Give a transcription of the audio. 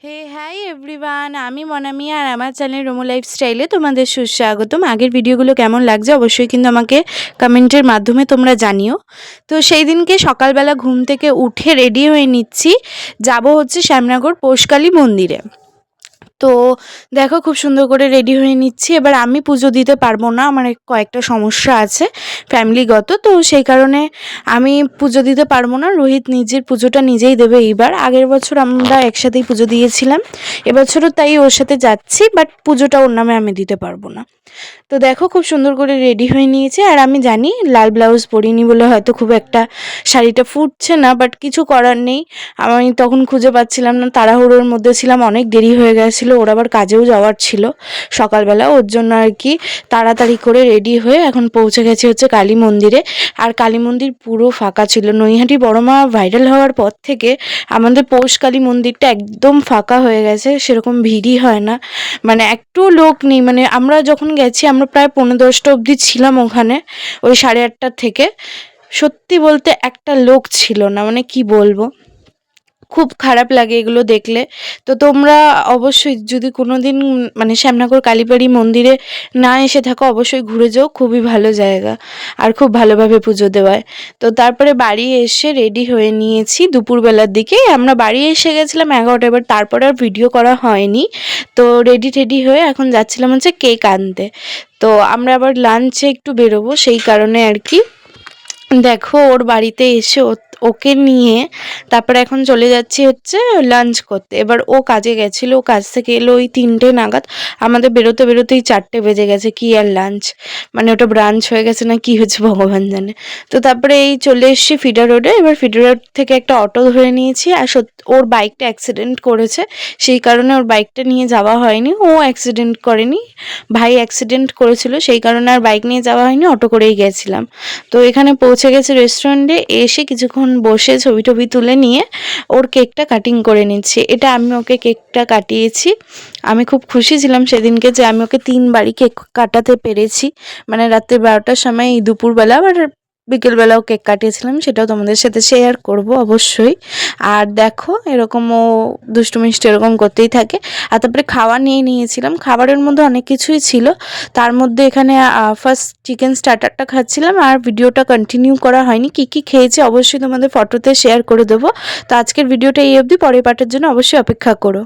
হে hi everyone, আমি মনামি আর আমার channel Romo লাইফস্টাইলে তোমাদের সুস্বাগতম। আগের ভিডিওগুলো কেমন লাগছে অবশ্যই কিন্তু আমাকে কমেন্টের মাধ্যমে তোমরা জানিও। তো সেই দিনকে সকালবেলা ঘুম থেকে উঠে রেডি হয়ে নিচ্ছি, যাব হচ্ছে শ্যামনগর পোষকালী মন্দিরে। তো দেখো খুব সুন্দর করে রেডি হয়ে নিচ্ছি। এবার আমি পুজো দিতে পারবো না, আমার কয়েকটা সমস্যা আছে ফ্যামিলিগত, তো সেই কারণে আমি পুজো দিতে পারবো না। রোহিত নিজের পুজোটা নিজেই দেবে এইবার। আগের বছর আমরা একসাথেই পুজো দিয়েছিলাম, এবছরও তাই ওর সাথে যাচ্ছি, বাট পুজোটা ওর নামে আমি দিতে পারবো না। তো দেখো খুব সুন্দর করে রেডি হয়ে নিয়েছে। আর আমি জানি লাল ব্লাউজ পরিনি বলে হয়তো খুব একটা শাড়িটা ফুটছে না, বাট কিছু করার নেই। আমি তখন খুঁজে পাচ্ছিলাম না, তাড়াহুড়োর মধ্যে ছিলাম, অনেক দেরি হয়ে গেছিলো, ওর আবার কাজেও যাওয়ার ছিল সকালবেলা, ওর জন্য আর কি তাড়াতাড়ি করে রেডি হয়ে এখন পৌঁছে গেছি হচ্ছে কালী মন্দিরে। আর কালী মন্দির পুরো ফাঁকা ছিল। নৈহাটি বড়মা ভাইরাল হওয়ার পর থেকে আমাদের পৌষ কালী মন্দিরটা একদম ফাঁকা হয়ে গেছে, সেরকম ভিড়ই হয় না, মানে একটু লোক নেই। মানে আমরা যখন গেছি আমরা প্রায় 9:30 অবধি ছিলাম ওখানে, ওই 8:30 থেকে। সত্যি বলতে একটা লোক ছিল না, মানে কি বলবো, খুব খারাপ লাগে এগুলো দেখলে। তো তোমরা অবশ্যই যদি কোনো দিন মানে শ্যামনগর কালীবাড়ি মন্দিরে না এসে থাকো, অবশ্যই ঘুরে যাও, খুবই ভালো জায়গা আর খুব ভালোভাবে পুজো দেওয়ায়। তো তারপরে বাড়ি এসে রেডি হয়ে নিয়েছি, দুপুরবেলার দিকে আমরা বাড়ি এসে গেছিলাম 11টা। এবার তারপরে আর ভিডিও করা হয়নি। তো রেডি হয়ে এখন যাচ্ছিলাম হচ্ছে কেক আনতে। তো আমরা আবার লাঞ্চে একটু বেরোবো, সেই কারণে আর কি। দেখো ওর বাড়িতে এসে ওকে নিয়ে তারপরে এখন চলে যাচ্ছি হচ্ছে লাঞ্চ করতে। এবার ও কাজে গেছিলো, ও কাজ থেকে এলো ওই 3টে নাগাদ, আমাদের বেরোতেই 4টে বেজে গেছে। কি আর লাঞ্চ, মানে ওটা ব্রাঞ্চ হয়ে গেছে না কি হয়েছে ভগবান জানে। তো তারপরে এই চলে এসেছি ফিডার রোডে। এবার ফিডার রোড থেকে একটা অটো ধরে নিয়েছি। আর ওর বাইকটা অ্যাক্সিডেন্ট করেছে, সেই কারণে ওর বাইকটা নিয়ে যাওয়া হয়নি। ও অ্যাক্সিডেন্ট করেনি, ভাই অ্যাক্সিডেন্ট করেছিল, সেই কারণে আর বাইক নিয়ে যাওয়া হয়নি, অটো করেই গেছিলাম। তো এখানে পৌঁছে গেছে রেস্টুরেন্টে, এসে কিছুক্ষণ বসে ছবি টবি তুলে নিয়ে ওর কেকটা কাটিং করে নিচ্ছি। এটা আমি ওকে কেকটা কাটিয়েছি। আমি খুব খুশি ছিলাম সেদিনকে যে আমি ওকে 3বারই কেক কাটাতে পেরেছি, মানে রাত্রে 12টার সময়, এই দুপুরবেলা আবার বিকেলবেলাও কেক কাটিয়েছিলাম, সেটাও তোমাদের সাথে শেয়ার করব অবশ্যই। আর দেখো এরকম ও দুষ্টু মিষ্টি এরকম করতেই থাকে। আর তারপরে খাওয়া নিয়ে নিয়েছিলাম, খাবারের মধ্যে অনেক কিছুই ছিল। তার মধ্যে এখানে ফার্স্ট চিকেন স্টার্টারটা খাচ্ছিলাম, আর ভিডিওটা কন্টিনিউ করা হয়নি। কী কী খেয়েছি অবশ্যই তোমাদের ফটোতে শেয়ার করে দেবো। তো আজকের ভিডিওটা এই অবধি, পরের পার্টের জন্য অবশ্যই অপেক্ষা করো।